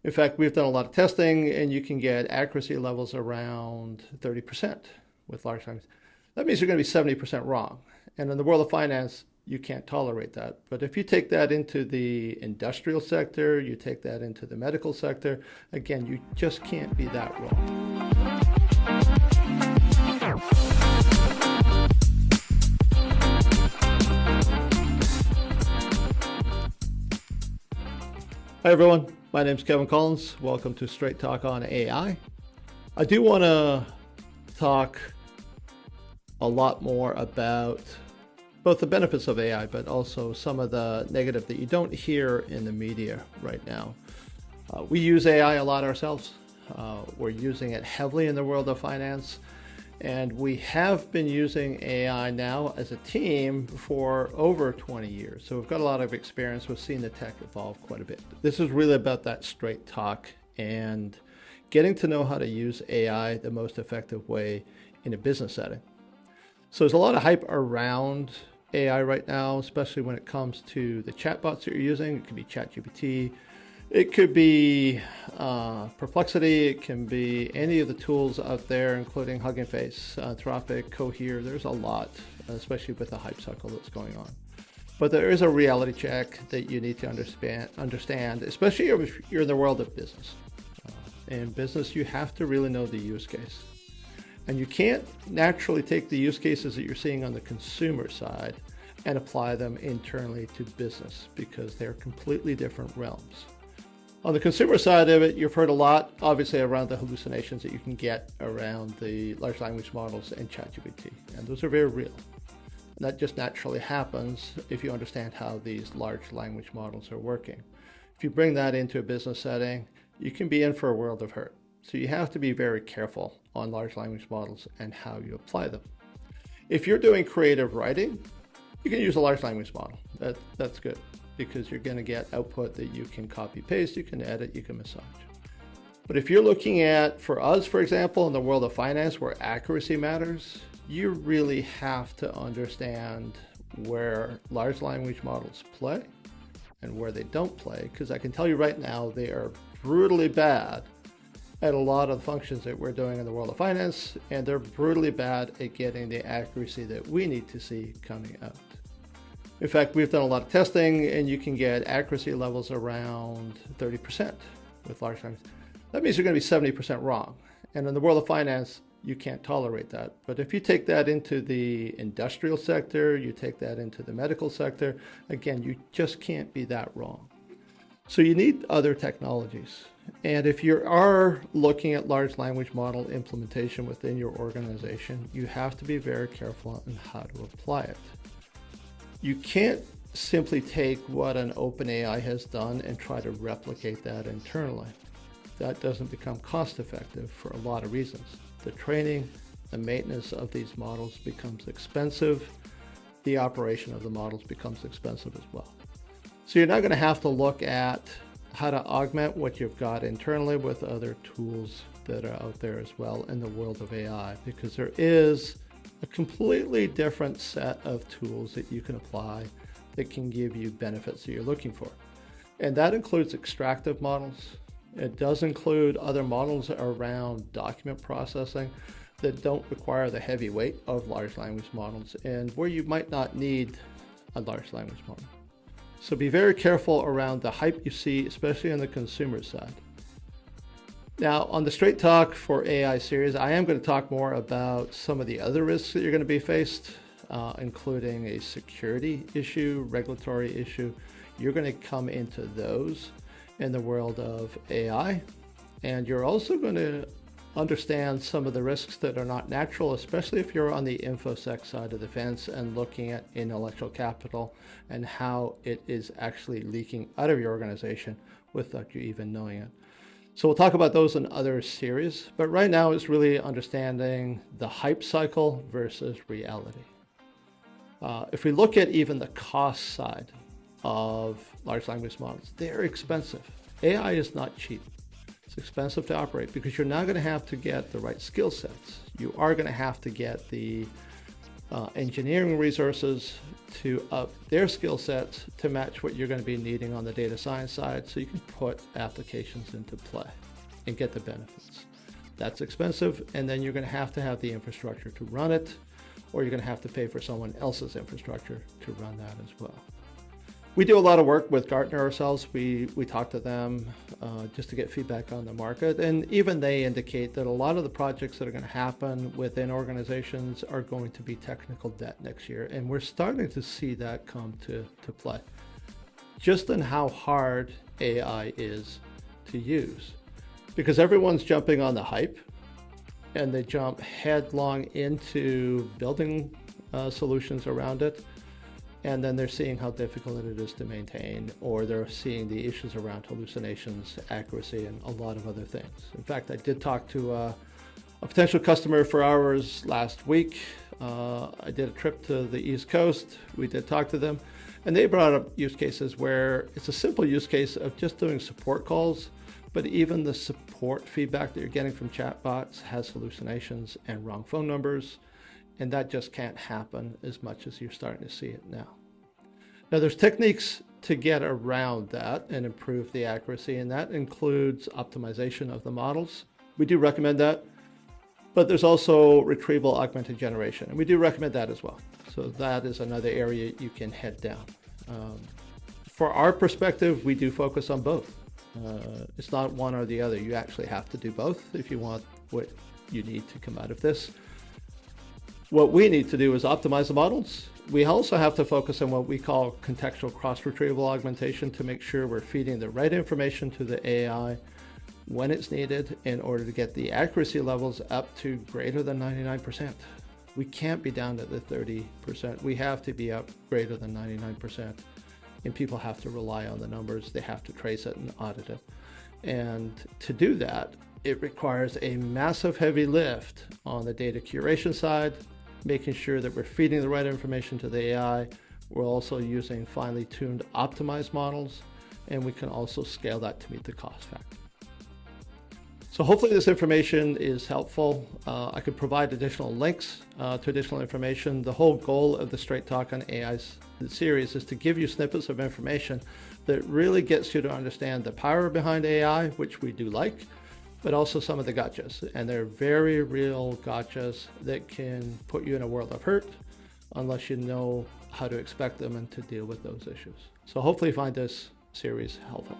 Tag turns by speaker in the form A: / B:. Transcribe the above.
A: In fact, we've done a lot of testing, and you can get accuracy levels around 30% with large language. That means you're going to be 70% wrong. And in the world of finance, you can't tolerate that. But if you take that into the industrial sector, you take that into the medical sector, again, you just can't be that wrong. Hi everyone, my name is Kevin Collins. Welcome to Straight Talk on AI. I do want to talk a lot more about both the benefits of AI, but also some of the negative that you don't hear in the media right now. We use AI a lot ourselves. We're using it heavily in the world of finance. And we have been using AI now as a team for over 20 years. So we've got a lot of experience. We've seen the tech evolve quite a bit. This is really about that straight talk and getting to know how to use AI the most effective way in a business setting. So there's a lot of hype around AI right now, especially when it comes to the chatbots that you're using. It could be ChatGPT. It could be Perplexity, it can be any of the tools out there, including Hugging Face, Anthropic, Cohere. There's a lot, especially with the hype cycle that's going on. But there is a reality check that you need to understand, especially if you're in the world of business. In business, you have to really know the use case. And you can't naturally take the use cases that you're seeing on the consumer side and apply them internally to business because they're completely different realms. On the consumer side of it, you've heard a lot, obviously, around the hallucinations that you can get around the large language models and ChatGPT. And those are very real. And that just naturally happens if you understand how these large language models are working. If you bring that into a business setting, you can be in for a world of hurt. So you have to be very careful on large language models and how you apply them. If you're doing creative writing, you can use a large language model. That's good, because you're going to get output that you can copy paste, you can edit, you can massage. But if you're looking at, for us, for example, in the world of finance where accuracy matters, you really have to understand where large language models play and where they don't play, because I can tell you right now, they are brutally bad at a lot of the functions that we're doing in the world of finance, and they're brutally bad at getting the accuracy that we need to see coming out. In fact, we've done a lot of testing, and you can get accuracy levels around 30% with large language. That means you're going to be 70% wrong. And in the world of finance, you can't tolerate that. But if you take that into the industrial sector, you take that into the medical sector, again, you just can't be that wrong. So you need other technologies. And if you are looking at large language model implementation within your organization, you have to be very careful on how to apply it. You can't simply take what an OpenAI has done and try to replicate that internally. That doesn't become cost effective for a lot of reasons. The training, the maintenance of these models becomes expensive. The operation of the models becomes expensive as well. So you're not going to have to look at how to augment what you've got internally with other tools that are out there as well in the world of AI, because there is a completely different set of tools that you can apply that can give you benefits that you're looking for. And that includes extractive models. It does include other models around document processing that don't require the heavy weight of large language models and where you might not need a large language model. So be very careful around the hype you see, especially on the consumer side. Now, on the Straight Talk for AI series, I am going to talk more about some of the other risks that you're going to be faced, including a security issue, regulatory issue. You're going to come into those in the world of AI. And you're also going to understand some of the risks that are not natural, especially if you're on the InfoSec side of the fence and looking at intellectual capital and how it is actually leaking out of your organization without you even knowing it. So we'll talk about those in other series, but right now it's really understanding the hype cycle versus reality. If we look at even the cost side of large language models, they're expensive. AI is not cheap. It's expensive to operate because you're not going to have to get the right skill sets. You are going to have to get the engineering resources to up their skill sets to match what you're going to be needing on the data science side, so you can put applications into play and get the benefits. That's expensive, and then you're going to have the infrastructure to run it, or you're going to have to pay for someone else's infrastructure to run that as well. We do a lot of work with Gartner ourselves. We talk to them just to get feedback on the market, and even they indicate that a lot of the projects that are going to happen within organizations are going to be technical debt next year, and we're starting to see that come to play, just in how hard AI is to use, because everyone's jumping on the hype, and they jump headlong into building solutions around it. And then they're seeing how difficult it is to maintain, or they're seeing the issues around hallucinations, accuracy, and a lot of other things. In fact, I did talk to a potential customer for ours last week. I did a trip to the East Coast. We did talk to them, and they brought up use cases where it's a simple use case of just doing support calls, but even the support feedback that you're getting from chatbots has hallucinations and wrong phone numbers. And that just can't happen as much as you're starting to see it now. Now, there's techniques to get around that and improve the accuracy, and that includes optimization of the models. We do recommend that, but there's also retrieval augmented generation, and we do recommend that as well. So that is another area you can head down. For our perspective, we do focus on both. It's not one or the other. You actually have to do both if you want what you need to come out of this. What we need to do is optimize the models. We also have to focus on what we call contextual cross-retrieval augmentation to make sure we're feeding the right information to the AI when it's needed in order to get the accuracy levels up to greater than 99%. We can't be down at the 30%. We have to be up greater than 99%. And people have to rely on the numbers. They have to trace it and audit it. And to do that, it requires a massive heavy lift on the data curation side, making sure that we're feeding the right information to the AI. We're also using finely tuned optimized models, and we can also scale that to meet the cost factor. So hopefully this information is helpful. I could provide additional links to additional information. The whole goal of the Straight Talk on AI series is to give you snippets of information that really gets you to understand the power behind AI, which we do like, but also some of the gotchas. And they're very real gotchas that can put you in a world of hurt unless you know how to expect them and to deal with those issues. So hopefully you find this series helpful.